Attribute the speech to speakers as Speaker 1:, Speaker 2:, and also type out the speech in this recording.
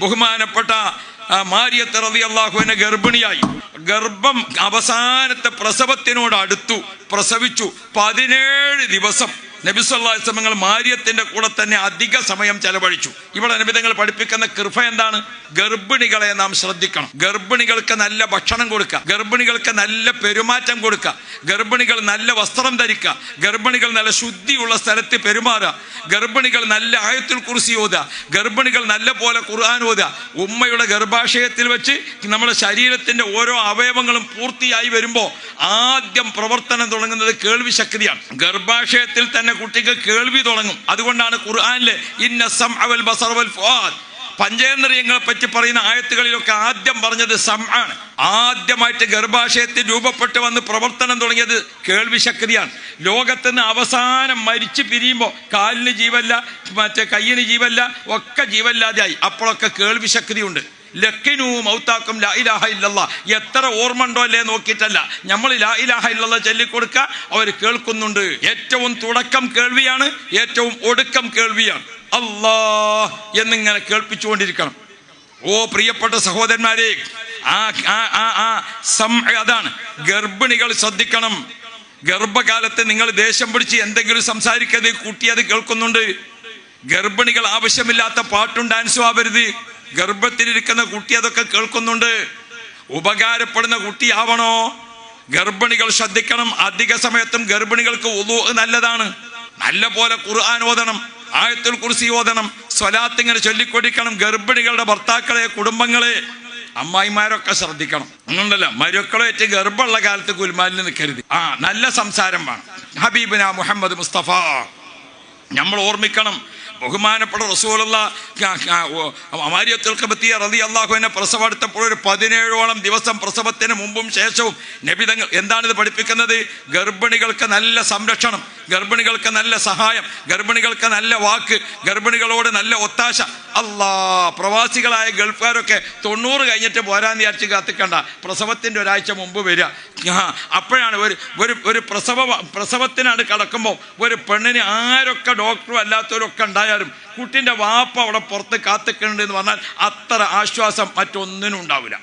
Speaker 1: ബഹുമാനപ്പെട്ട മാരിയത്ത് റളിയല്ലാഹു അൻഹ ഗർഭിണിയായി. ഗർഭം അവസാനത്തെ പ്രസവത്തിനോട് അടുത്തു, പ്രസവിച്ചു. 17 ദിവസം നബി സല്ലല്ലാഹു അലൈഹി വസല്ലം മാരിയത്തിന്റെ കൂടെ തന്നെ അധിക സമയം ചെലവഴിച്ചു. ഇവിടെ നബി തങ്ങൾ പഠിപ്പിക്കുന്ന കൃപ എന്താണ്? ഗർഭിണികളെ നാം ശ്രദ്ധിക്കണം. ഗർഭിണികൾക്ക് നല്ല ഭക്ഷണം കൊടുക്കുക, ഗർഭിണികൾക്ക് നല്ല പെരുമാറ്റം കൊടുക്കുക, ഗർഭിണികൾ നല്ല വസ്ത്രം ധരിക്കുക, ഗർഭിണികൾ നല്ല ശുദ്ധിയുള്ള സ്ഥലത്ത് പെരുമാറുക, ഗർഭിണികൾ നല്ല ആയത്തുൽ കുർസി ഓതുക, ഗർഭിണികൾ നല്ല പോലെ ഖുർആൻ ഓതുക. ഉമ്മയുടെ ഗർഭാശയത്തിൽ വെച്ച് നമ്മുടെ ശരീരത്തിന്റെ ഓരോ അവയവങ്ങളും പൂർത്തിയായി വരുമ്പോൾ ആദ്യം പ്രവർത്തനം തുടങ്ങുന്നത് കേൾവി ശക്തിയാണ്. ഗർഭാശയത്തിൽ തന്നെ കുട്ടിക്ക് കേൾവി തുടങ്ങും. അതുകൊണ്ടാണ് ഖുർആനിലെ ഇന്ന സമഅ വൽ ബസറ വൽ ഫുആദ്, പഞ്ചേന്ദ്രിയങ്ങളെ പറ്റി പറയുന്ന ആയത്തുകളിലൊക്കെ ആദ്യം പറഞ്ഞത് സമആണ്. ആദ്യമായിട്ട് ഗർഭാശയത്തിൽ രൂപപ്പെട്ട് വന്ന് പ്രവർത്തനം തുടങ്ങിയത് കേൾവി ശക്തിയാണ്. ലോകത്തുനിന്ന് അവസാനം മരിച്ചു പിരിയുമ്പോൾ കാലിന് ജീവല്ല, മറ്റേ കയ്യിന് ജീവല്ല, ഒക്കെ ജീവല്ലാതെയായി. അപ്പോഴൊക്കെ കേൾവി ശക്തിയുണ്ട്. ലക്കിനു മൗത്താക്കും ലാ ഇലാഹ ഇല്ലല്ലാഹ്. എത്ര ഓർമ്മ ഉണ്ടോ അല്ലേ നോക്കിയിട്ടല്ല, നമ്മൾ ലാ ഇലാഹ ഇല്ലല്ലാഹ് ചൊല്ലിക്കൊടുക്കുക, അവർ കേൾക്കുന്നുണ്ട്. ഏറ്റവും തുടക്കം കേൾവിയാണ്, ഏറ്റവും ഒടുക്കം കേൾവിയാണ്. അല്ലാഹ് എന്നിങ്ങനെ കേൾപ്പിച്ചുകൊണ്ടിരിക്കണം. ഓ പ്രിയപ്പെട്ട സഹോദരന്മാരെ, അതാണ്. ഗർഭിണികൾ ശ്രദ്ധിക്കണം. ഗർഭകാലത്ത് നിങ്ങൾ ദേഷ്യം പിടിച്ച് എന്തെങ്കിലും സംസാരിക്കരുത്, കുട്ടി അത് കേൾക്കുന്നുണ്ട്. ഗർഭിണികൾ ആവശ്യമില്ലാത്ത പാട്ടും ഡാൻസും ആവരുത്. ഗർഭത്തിലിരിക്കുന്ന കുട്ടി അതൊക്കെ കേൾക്കുന്നുണ്ട്. ഉപകാരപ്പെടുന്ന കുട്ടിയാവണോ? ഗർഭിണികൾ ശ്രദ്ധിക്കണം. അധിക സമയത്തും ഗർഭിണികൾക്ക് വുളൂ നല്ലതാണ്. നല്ല പോലെ ഖുർആൻ ഓതണം, ആയത്തുൽ കുർസി ഓതണം, സ്വലാത്ത് ഇങ്ങനെ ചൊല്ലിക്കൊടുക്കണം. ഗർഭിണികളുടെ ഭർത്താക്കളെ, കുടുംബങ്ങളെ, അമ്മായിമാരൊക്കെ ശ്രദ്ധിക്കണം. അങ്ങനല്ല മരുക്കളേറ്റ് ഗർഭമുള്ള കാലത്ത് ഗുൽമാലിന് നിൽക്കരുത്. നല്ല സംസാരം വേണം. ഹബീബിന മുഹമ്മദ് മുസ്തഫ നമ്മൾ ഓർമ്മിക്കണം. ബഹുമാനപ്പെട്ട റസൂലുള്ളാഹി മാരിയത്തുൽ ഖിബ്തിയ്യ റളിയല്ലാഹു അൻഹ പ്രസവം എടുത്തപ്പോൾ ഒരു 17ഓളം ദിവസം പ്രസവത്തിന് മുമ്പും ശേഷവും നബി തങ്ങൾ എന്താണിത് പഠിപ്പിക്കുന്നത്? ഗർഭിണികൾക്ക് നല്ല സംരക്ഷണം, ഗർഭിണികൾക്ക് നല്ല സഹായം, ഗർഭിണികൾക്ക് നല്ല വാക്ക്, ഗർഭിണികളോട് നല്ല ഒത്താശ. പ്രവാസികളായ ഗൾഫുകാരൊക്കെ 90 കഴിഞ്ഞിട്ട് പോരാന്ന് വിചാരിച്ച് കാത്തിക്കണ്ട, പ്രസവത്തിൻ്റെ ഒരാഴ്ച മുമ്പ് വരിക. അപ്പോഴാണ് ഒരു പ്രസവത്തിനാണ് കടക്കുമ്പോൾ ഒരു പെണ്ണിന് ആരൊക്കെ ഡോക്ടറും അല്ലാത്തവരൊക്കെ ഉണ്ടായാലും കുട്ടിൻ്റെ വാപ്പ അവിടെ പുറത്ത് കാത്തിക്കുന്നുണ്ട് എന്ന് പറഞ്ഞാൽ അത്ര ആശ്വാസം മറ്റൊന്നിനും ഉണ്ടാവില്ല.